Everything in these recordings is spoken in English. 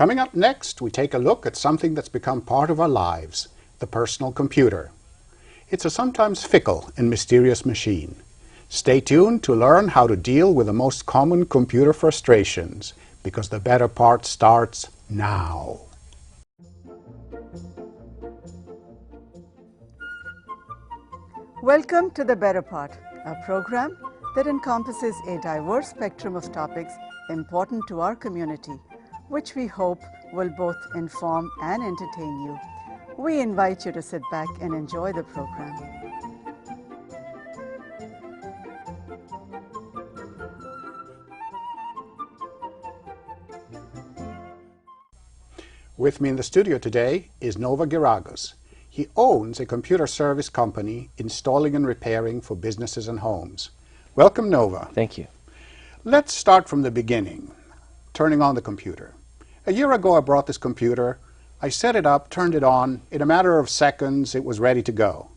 Coming up next, we take a look at something that's become part of our lives, the personal computer. It's a sometimes fickle and mysterious machine. Stay tuned to learn how to deal with the most common computer frustrations, because the better part starts now. Welcome to The Better Part, a program that encompasses a diverse spectrum of topics important to our community, which we hope will both inform and entertain you. We invite you to sit back and enjoy the program. With me in the studio today is Nova Giragos. He owns a computer service company installing and repairing for businesses and homes. Welcome, Nova. Thank you. Let's start from the beginning, turning on the computer. A year ago, I brought this computer. I set it up, turned it on. In a matter of seconds, it was ready to go.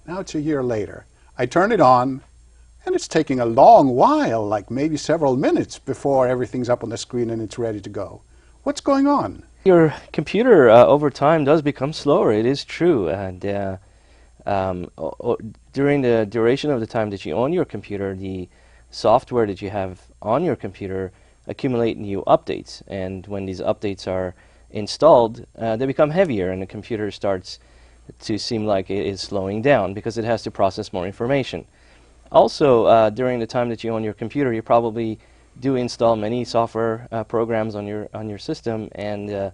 Now it's a year later. I turn it on, and it's taking a long while, like maybe several minutes, before everything's up on the screen and it's ready to go. What's going on? Your computer over time does become slower. It is true. And during the duration of the time that you own your computer, the software that you have on your computer accumulate new updates. And when these updates are installed, they become heavier, and the computer starts to seem like it is slowing down because it has to process more information. Also, during the time that you own your computer, you probably do install many software programs on your system, and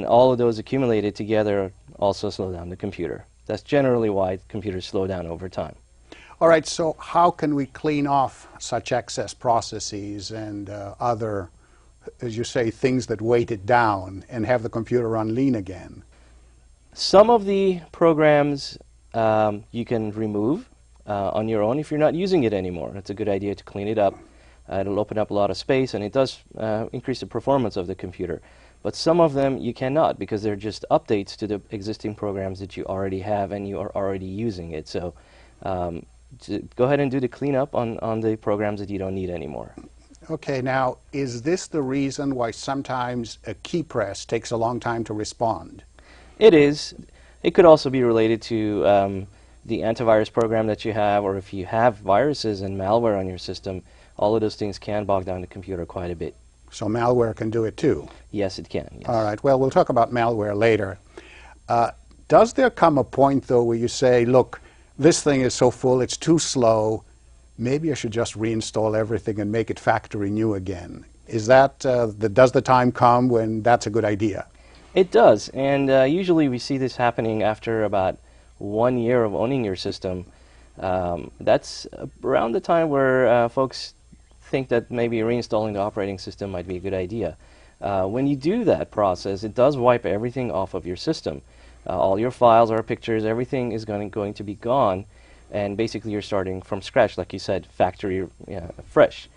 all of those accumulated together also slow down the computer. That's generally why computers slow down over time. All right, so how can we clean off such excess processes and other, as you say, things that weight it down and have the computer run lean again? Some of the programs you can remove on your own if you're not using it anymore. It's a good idea to clean it up. It'll open up a lot of space, and it does increase the performance of the computer. But some of them you cannot, because they're just updates to the existing programs that you already have and you are already using it. So go ahead and do the cleanup on the programs that you don't need anymore. Okay, now, is this the reason why sometimes a key press takes a long time to respond? It is. It could also be related to the antivirus program that you have, or if you have viruses and malware on your system. All of those things can bog down the computer quite a bit. So malware can do it too? Yes, it can. Yes. All right. Well, we'll talk about malware later. Does there come a point, though, where you say, look, this thing is so full, it's too slow, maybe I should just reinstall everything and make it factory new again? Is that, does the time come when that's a good idea? It does. And usually we see this happening after about 1 year of owning your system. That's around the time where folks think that maybe reinstalling the operating system might be a good idea. When you do that process, it does wipe everything off of your system. All your files or pictures, everything is going to be gone, and basically you're starting from scratch, like you said, factory fresh.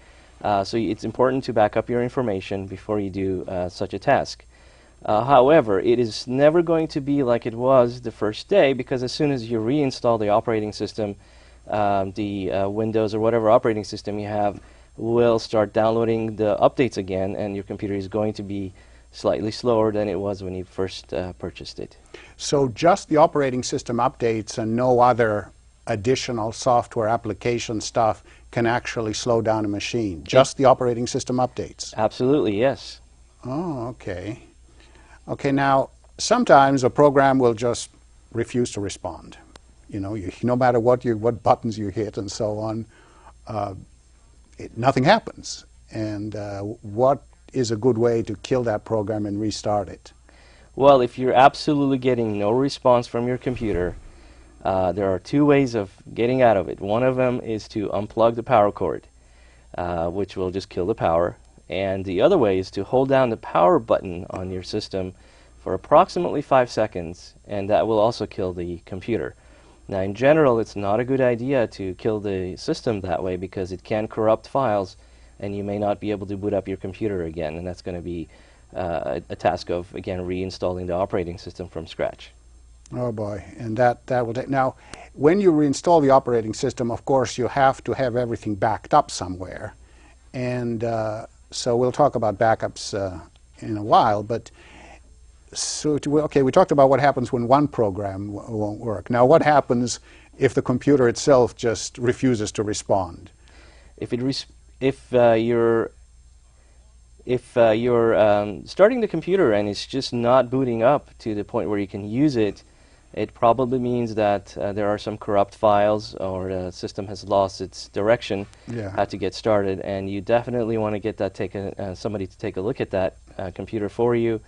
So it's important to back up your information before you do such a task. However, it is never going to be like it was the first day, because as soon as you reinstall the operating system, the Windows or whatever operating system you have will start downloading the updates again, and your computer is going to be slightly slower than it was when you first purchased it. So just the operating system updates and no other additional software application stuff can actually slow down a machine? Just the operating system updates? Absolutely, yes. Oh, okay. Okay, now, sometimes a program will just refuse to respond. You know, no matter what buttons you hit and so on, nothing happens. And what is a good way to kill that program and restart it? Well, if you're absolutely getting no response from your computer, there are two ways of getting out of it. One of them is to unplug the power cord, which will just kill the power. And the other way is to hold down the power button on your system for approximately 5 seconds, and that will also kill the computer. Now, in general, it's not a good idea to kill the system that way, because it can corrupt files, and you may not be able to boot up your computer again, and that's going to be a task of, again, reinstalling the operating system from scratch. Oh boy, and that will take. Now, when you reinstall the operating system, of course, you have to have everything backed up somewhere, and so we'll talk about backups in a while. But so, okay, we talked about what happens when one program won't work. Now, what happens if the computer itself just refuses to respond? If it if you're starting the computer and it's just not booting up to the point where you can use it, it probably means that there are some corrupt files, or the system has lost its direction, how to get started. And you definitely want to get that somebody to take a look at that computer for you.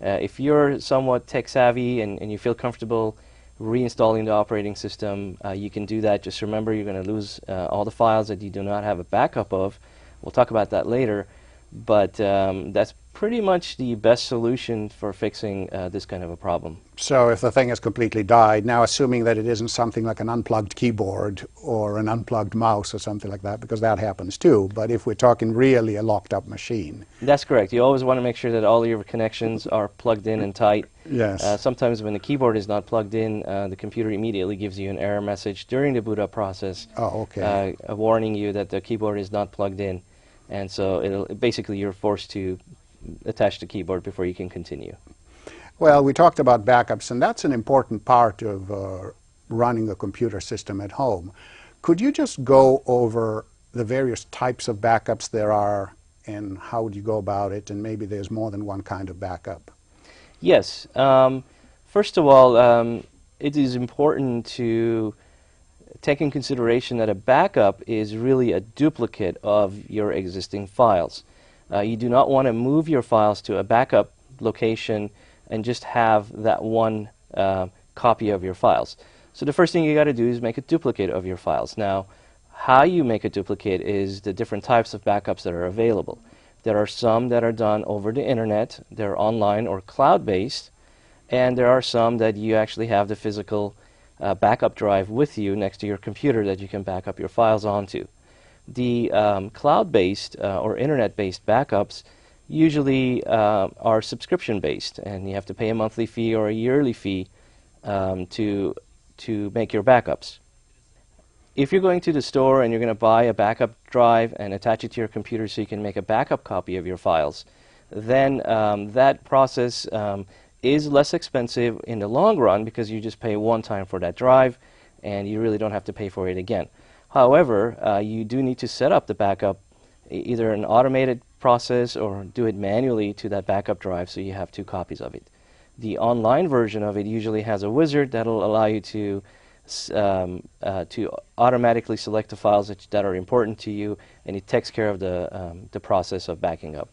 If you're somewhat tech savvy and you feel comfortable reinstalling the operating system, you can do that. Just remember, you're going to lose all the files that you do not have a backup of. We'll talk about that later. But that's pretty much the best solution for fixing this kind of a problem. So if the thing has completely died, now assuming that it isn't something like an unplugged keyboard or an unplugged mouse or something like that, because that happens too, but if we're talking really a locked up machine. That's correct. You always want to make sure that all your connections are plugged in and tight. Yes. Sometimes when the keyboard is not plugged in, the computer immediately gives you an error message during the boot up process, warning you that the keyboard is not plugged in. And so basically you're forced to attach the keyboard before you can continue. Well, we talked about backups, and that's an important part of running a computer system at home. Could you just go over the various types of backups there are and how would you go about it, and maybe there's more than one kind of backup? Yes. First of all, it is important to take in consideration that a backup is really a duplicate of your existing files. You do not want to move your files to a backup location and just have that one copy of your files. So the first thing you got to do is make a duplicate of your files. Now, how you make a duplicate is the different types of backups that are available. There are some that are done over the internet, they're online or cloud-based, and there are some that you actually have the physical backup drive with you next to your computer that you can back up your files onto. The cloud-based or internet-based backups usually are subscription-based, and you have to pay a monthly fee or a yearly fee to make your backups. If you're going to the store and you're going to buy a backup drive and attach it to your computer so you can make a backup copy of your files, then that process is less expensive in the long run because you just pay one time for that drive and you really don't have to pay for it again. However, you do need to set up the backup, either an automated process or do it manually to that backup drive so you have two copies of it. The online version of it usually has a wizard that will allow you to automatically select the files that are important to you, and it takes care of the process of backing up.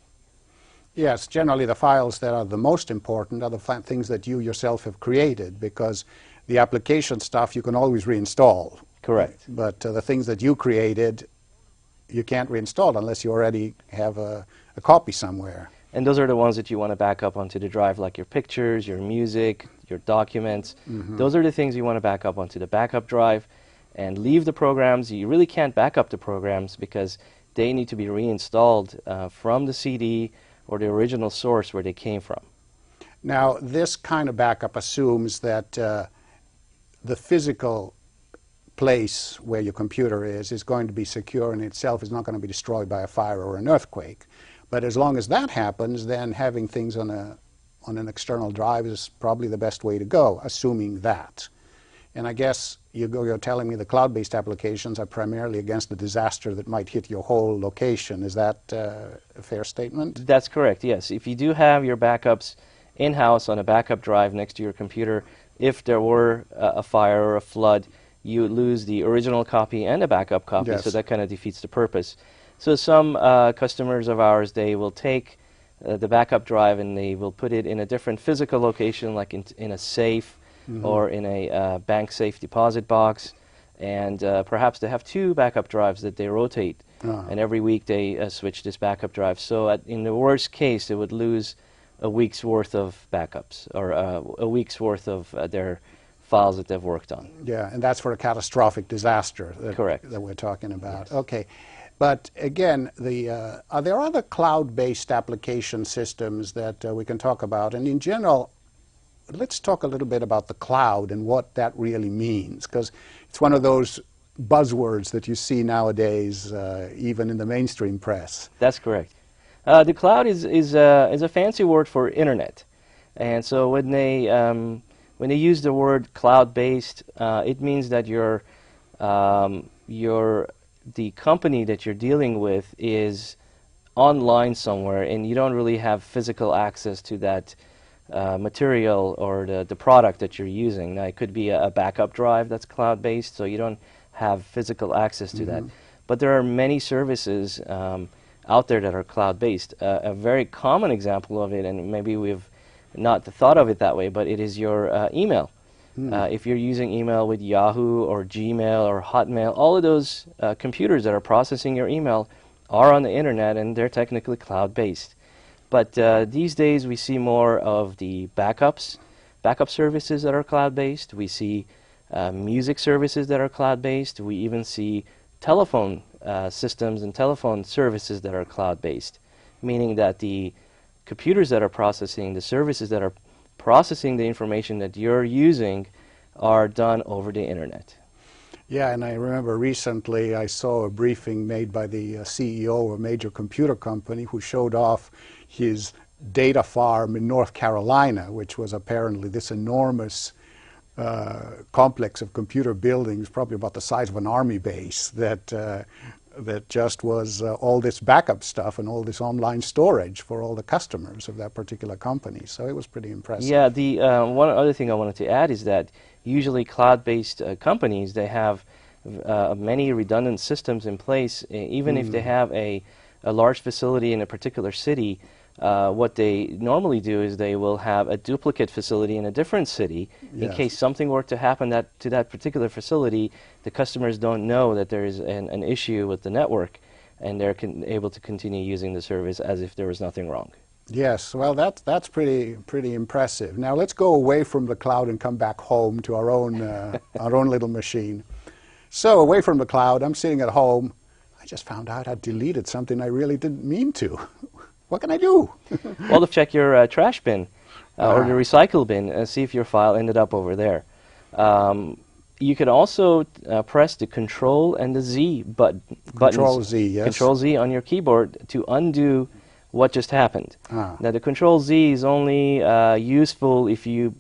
Yes, generally the files that are the most important are the things that you yourself have created, because the application stuff you can always reinstall. Correct. But the things that you created, you can't reinstall unless you already have a copy somewhere. And those are the ones that you want to back up onto the drive, like your pictures, your music, your documents. Those are the things you want to back up onto the backup drive, and leave the programs. You really can't back up the programs because they need to be reinstalled from the CD or the original source where they came from. Now, this kind of backup assumes that the physical place where your computer is going to be secure in itself, is not going to be destroyed by a fire or an earthquake. But as long as that happens, then having things on an external drive is probably the best way to go, assuming that. And I guess you're telling me the cloud-based applications are primarily against the disaster that might hit your whole location. Is that a fair statement? That's correct, yes. If you do have your backups in-house on a backup drive next to your computer, if there were a fire or a flood, you would lose the original copy and a backup copy, Yes. so that kind of defeats the purpose. So some customers of ours, they will take the backup drive and they will put it in a different physical location, like in a safe or in a bank safe deposit box, and perhaps they have two backup drives that they rotate, and every week they switch this backup drive. So in the worst case, they would lose a week's worth of backups, or a week's worth of their files that they've worked on. Yeah, and that's for a catastrophic disaster Correct. that we're talking about. Yes. Okay. But again, are there other cloud-based application systems that we can talk about? And in general, let's talk a little bit about the cloud and what that really means, because it's one of those buzzwords that you see nowadays, even in the mainstream press. That's correct. The cloud is a fancy word for internet, and so when they use the word cloud-based, it means that the company that you're dealing with is online somewhere, and you don't really have physical access to that material or the product that you're using. Now, it could be a backup drive that's cloud-based, so you don't have physical access to that. But there are many services out there that are cloud-based. A very common example of it, and maybe we've not thought of it that way, but it is your email. If you're using email with Yahoo or Gmail or Hotmail, all of those computers that are processing your email are on the internet, and they're technically cloud-based. But these days we see more of the backup services that are cloud-based. We see music services that are cloud-based. We even see telephone systems and telephone services that are cloud-based, meaning that the computers that are processing, the services that are processing the information that you're using are done over the internet. Yeah, and I remember recently I saw a briefing made by the CEO of a major computer company who showed off his data farm in North Carolina, which was apparently this enormous complex of computer buildings, probably about the size of an army base, that just was all this backup stuff and all this online storage for all the customers of that particular company. So it was pretty impressive. Yeah, the one other thing I wanted to add is that usually cloud-based companies, they have many redundant systems in place. Even if they have a large facility in a particular city, what they normally do is they will have a duplicate facility in a different city in case something were to happen to that particular facility. The customers don't know that there is an issue with the network, and they're able to continue using the service as if there was nothing wrong. Yes, well, that's pretty impressive. Now let's go away from the cloud and come back home to our own our own little machine. So away from the cloud, I'm sitting at home. I just found out I deleted something I really didn't mean to. What can I do? Well, check your trash bin or the recycle bin and see if your file ended up over there. You could also press the Control and the Z buttons. Control Z, yes. Control Z on your keyboard to undo what just happened. Now, the Control Z is only useful if you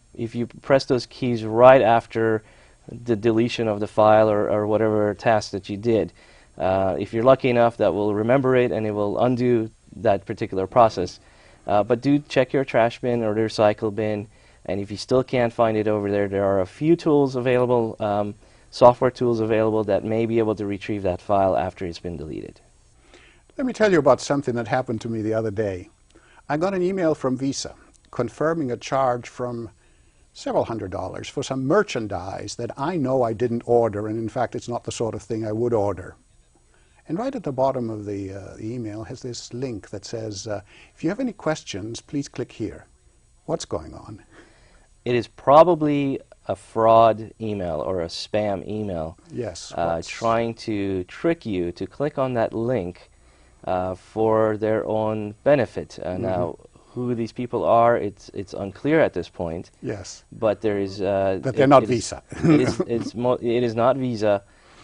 press those keys right after the deletion of the file or whatever task that you did. If you're lucky enough, that will remember it and it will undo that particular process. But do check your trash bin or the recycle bin, and if you still can't find it over there, there are a few tools available, software tools available that may be able to retrieve that file after it's been deleted. Let me tell you about something that happened to me the other day. I got an email from Visa confirming a charge from several $100s for some merchandise that I know I didn't order, and in fact it's not the sort of thing I would order. And right at the bottom of the email has this link that says, if you have any questions, please click here. What's going on? It is probably a fraud email or a spam email. Yes. Trying to trick you to click on that link for their own benefit. Now, who these people are, it's unclear at this point. Yes. But there is... but they're not Visa. It is not Visa.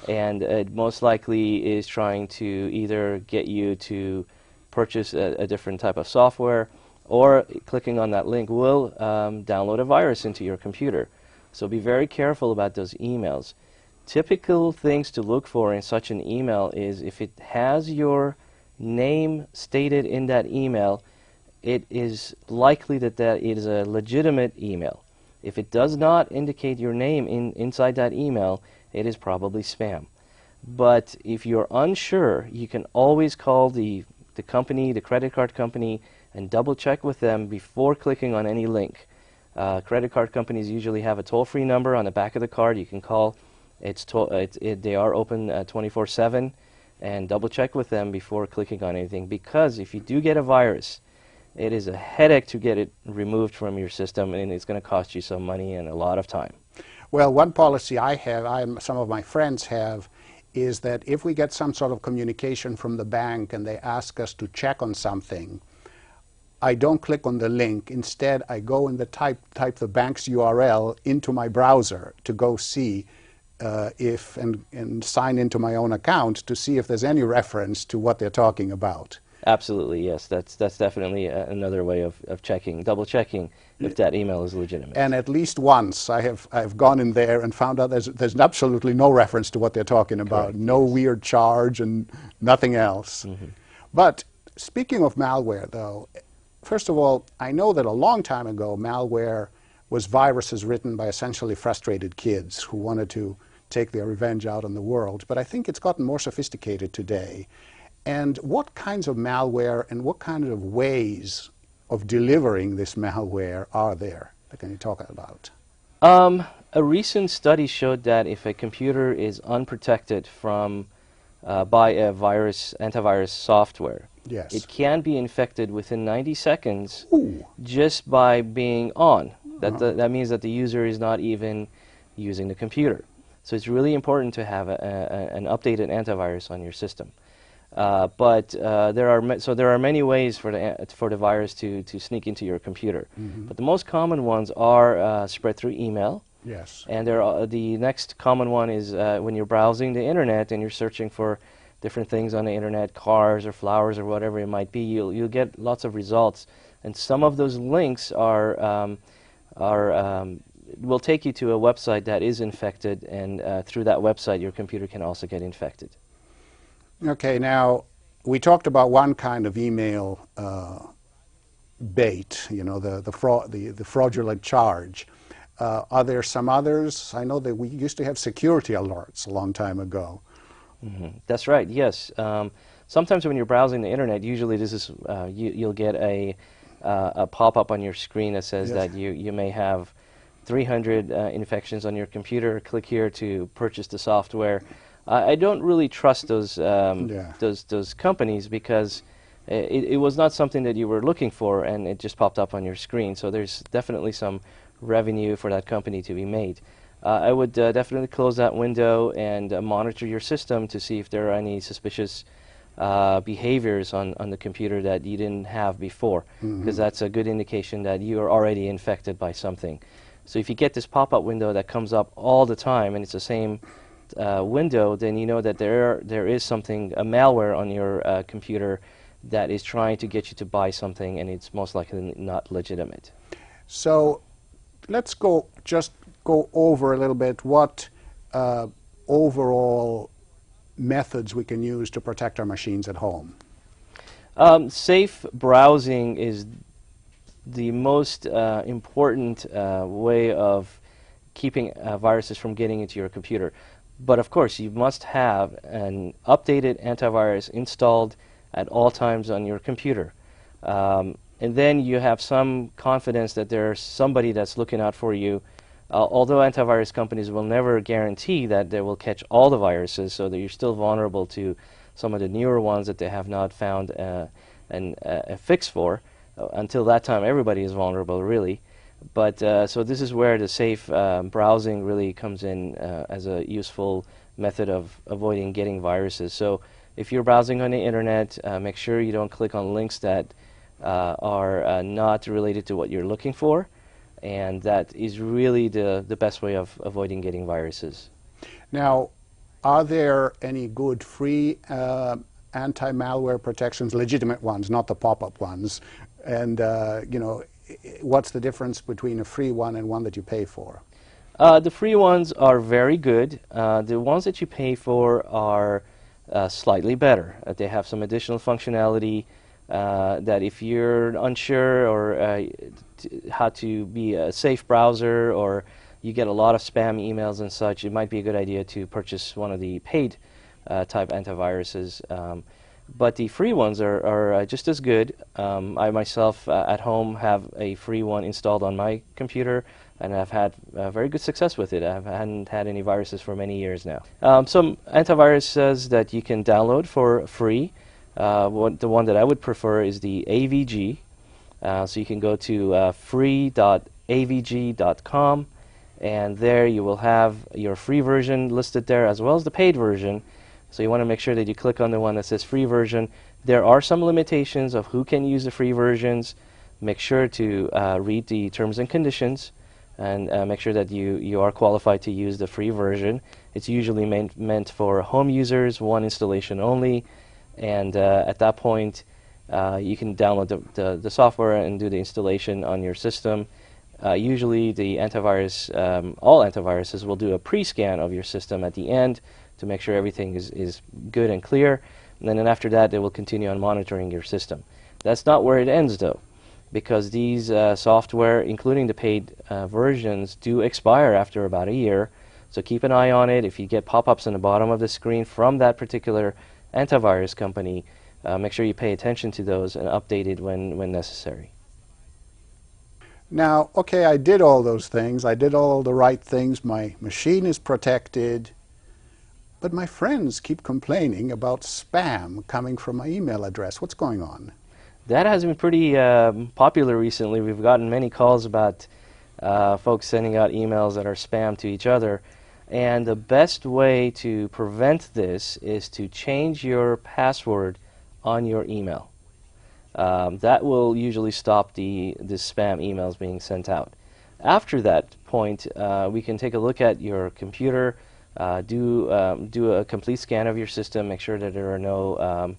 And it most likely is trying to either get you to purchase a different type of software, or clicking on that link will download a virus into your computer. So be very careful about those emails. Typical things to look for in such an email is if it has your name stated in that email, it is likely that it is a legitimate email. If it does not indicate your name inside that email, it is probably spam. But if you're unsure, you can always call the company, the credit card company, and double check with them before clicking on any link. Credit card companies usually have a toll-free number on the back of the card you can call. They are open 24/7, and double check with them before clicking on anything, because if you do get a virus, it is a headache to get it removed from your system, and it's going to cost you some money and a lot of time. Well, one policy I have, some of my friends have, is that if we get some sort of communication from the bank and they ask us to check on something, I don't click on the link. Instead, I go and type the bank's URL into my browser to go see and sign into my own account to see if there's any reference to what they're talking about. Absolutely, yes. That's definitely another way of checking, double checking if that email is legitimate. And at least once I've gone in there and found out there's absolutely no reference to what they're talking about, Correct, no yes. weird charge and nothing else. But speaking of malware, though, first of all, I know that a long time ago malware was viruses written by essentially frustrated kids who wanted to take their revenge out on the world. But I think it's gotten more sophisticated today. And what kinds of malware and what kind of ways of delivering this malware are there that can you talk about? A recent study showed that if a computer is unprotected from by a antivirus software, Yes. it can be infected within 90 seconds Ooh. just by being on. That means that the user is not even using the computer. So it's really important to have an updated antivirus on your system. But there are many ways for the virus to sneak into your computer. But the most common ones are spread through email. Yes. And the next common one is when you're browsing the internet and you're searching for different things on the internet, cars or flowers or whatever it might be. You'll get lots of results, and some of those links will take you to a website that is infected, and through that website your computer can also get infected. Okay, now we talked about one kind of email bait, you know, the fraudulent charge. Are there some others? I know that we used to have security alerts a long time ago. That's right. Yes. Sometimes when you're browsing the internet, usually this is you'll get a pop-up on your screen that says Yes. that you may have 300 infections on your computer. Click here to purchase the software. I don't really trust those those companies because it was not something that you were looking for, and it just popped up on your screen. So there's definitely some revenue for that company to be made. I would definitely close that window and monitor your system to see if there are any suspicious behaviors on the computer that you didn't have before, because that's a good indication that you are already infected by something. So if you get this pop-up window that comes up all the time and it's the same window, then you know that there is something, a malware on your computer that is trying to get you to buy something, and it's most likely not legitimate. So let's go over a little bit what overall methods we can use to protect our machines at home. Safe browsing is the most important way of keeping viruses from getting into your computer. But of course, you must have an updated antivirus installed at all times on your computer. And then you have some confidence that there's somebody that's looking out for you. Although antivirus companies will never guarantee that they will catch all the viruses, so that you're still vulnerable to some of the newer ones that they have not found a fix for. Until that time, everybody is vulnerable, really. But so this is where the safe browsing really comes in as a useful method of avoiding getting viruses. So if you're browsing on the internet, make sure you don't click on links that are not related to what you're looking for, and that is really the best way of avoiding getting viruses. Now, are there any good free anti-malware protections, legitimate ones, not the pop-up ones? And you know, what's the difference between a free one and one that you pay for? The free ones are very good. The ones that you pay for are slightly better. They have some additional functionality that if you're unsure or how to be a safe browser, or you get a lot of spam emails and such, it might be a good idea to purchase one of the paid type antiviruses. But the free ones are just as good. I myself at home have a free one installed on my computer, and I've had very good success with it. I hadn't had any viruses for many years now. Some antiviruses that you can download for free. The one that I would prefer is the AVG. So you can go to free.avg.com, and there you will have your free version listed there as well as the paid version. So you want to make sure that you click on the one that says free version. There are some limitations of who can use the free versions. Make sure to read the terms and conditions, and make sure that you are qualified to use the free version. It's usually meant for home users, one installation only, and at that point You can download the software and do the installation on your system. Usually the antivirus, all antiviruses will do a pre-scan of your system at the end to make sure everything is good and clear. And then after that, they will continue on monitoring your system. That's not where it ends, though, because these software, including the paid versions, do expire after about a year. So keep an eye on it. If you get pop-ups on the bottom of the screen from that particular antivirus company, make sure you pay attention to those and update it when necessary. Now, okay, I did all those things. I did all the right things. My machine is protected. But my friends keep complaining about spam coming from my email address. What's going on? That has been pretty popular recently. We've gotten many calls about folks sending out emails that are spam to each other. And the best way to prevent this is to change your password on your email. That will usually stop the spam emails being sent out. After that point, we can take a look at your computer, do a complete scan of your system, make sure that there are no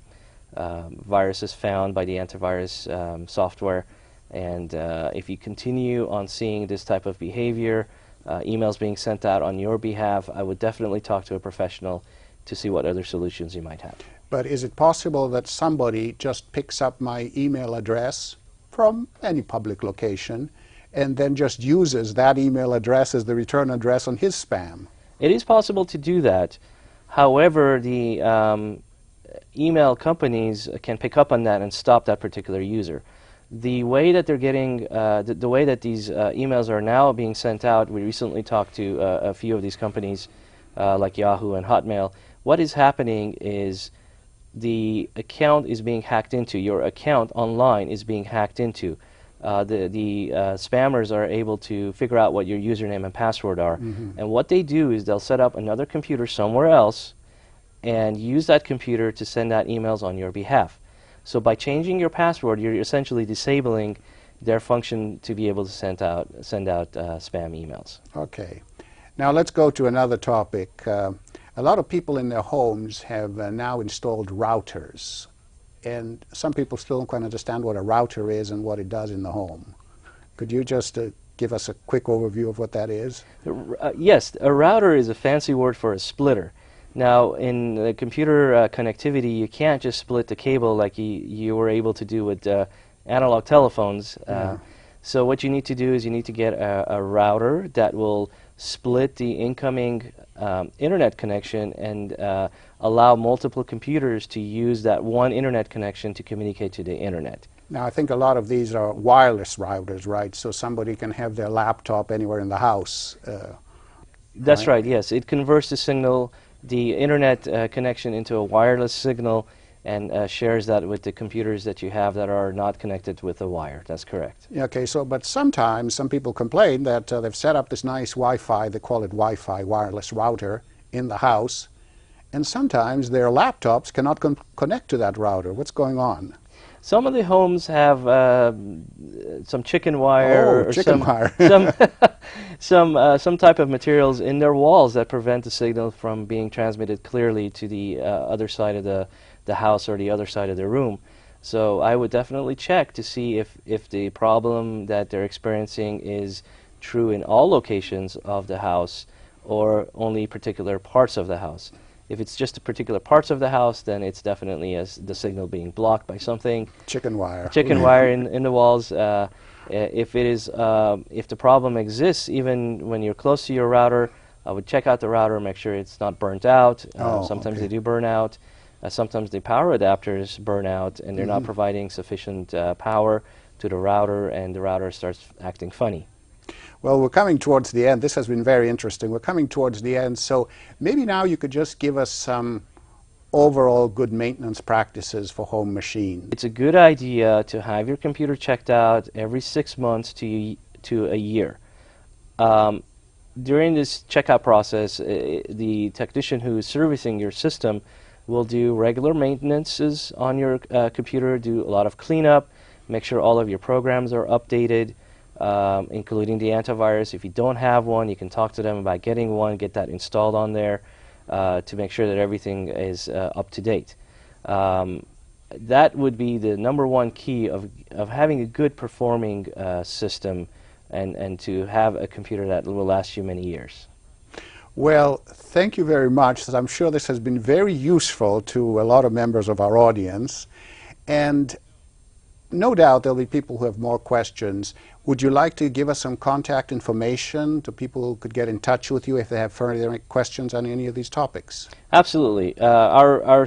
viruses found by the antivirus software. And if you continue on seeing this type of behavior, emails being sent out on your behalf, I would definitely talk to a professional to see what other solutions you might have. But is it possible that somebody just picks up my email address from any public location and then just uses that email address as the return address on his spam? It is possible to do that. However, the email companies can pick up on that and stop that particular user. The way that they're getting, the way that these emails are now being sent out, we recently talked to a few of these companies like Yahoo and Hotmail. What is happening is the account is being hacked into. Your account online is being hacked into. The spammers are able to figure out what your username and password are. And what they do is they'll set up another computer somewhere else and use that computer to send out emails on your behalf. So by changing your password, you're essentially disabling their function to be able to send out spam emails. Okay. Now let's go to another topic. A lot of people in their homes have now installed routers. And some people still don't quite understand what a router is and what it does in the home. Could you just give us a quick overview of what that is? Yes, a router is a fancy word for a splitter. Now, in the computer connectivity, you can't just split the cable like you were able to do with analog telephones. So what you need to do is you need to get a router that will split the incoming internet connection and allow multiple computers to use that one internet connection to communicate to the internet. Now, I think a lot of these are wireless routers, right? So somebody can have their laptop anywhere in the house. That's right, yes. It converts the signal, the internet connection, into a wireless signal and shares that with the computers that you have that are not connected with a wire. That's correct. Yeah, okay, so but sometimes some people complain that they've set up this nice Wi-Fi, they call it Wi-Fi wireless router in the house, and sometimes their laptops cannot connect to that router. What's going on? Some of the homes have some chicken wire or chicken wire. some type of materials in their walls that prevent the signal from being transmitted clearly to the other side of the house or the other side of the room. So I would definitely check to see if the problem that they're experiencing is true in all locations of the house or only particular parts of the house. If it's just the particular parts of the house, then it's definitely the signal being blocked by something. Chicken wire. Chicken wire in the walls. If the problem exists, even when you're close to your router, I would check out the router, make sure it's not burnt out. Sometimes they do burn out. Sometimes the power adapters burn out, and they're not providing sufficient power to the router, and the router starts acting funny. Well, we're coming towards the end. This has been very interesting. We're coming towards the end, so maybe now you could just give us some overall good maintenance practices for home machines. It's a good idea to have your computer checked out every 6 months to a year. During this checkout process, the technician who is servicing your system will do regular maintenances on your computer, do a lot of cleanup, make sure all of your programs are updated, including the antivirus. If you don't have one, you can talk to them about getting one, get that installed on there to make sure that everything is up to date. that would be the number one key of having a good performing system, and to have a computer that will last you many years. Well, thank you very much. I'm sure this has been very useful to a lot of members of our audience. And no doubt there'll be people who have more questions. Would you like to give us some contact information to people who could get in touch with you if they have further questions on any of these topics? Absolutely. Our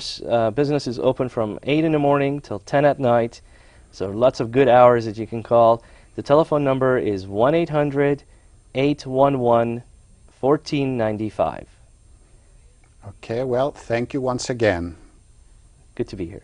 business is open from 8 in the morning till 10 at night, so lots of good hours that you can call. The telephone number is 1-800-811-1495. Okay, well, thank you once again. Good to be here.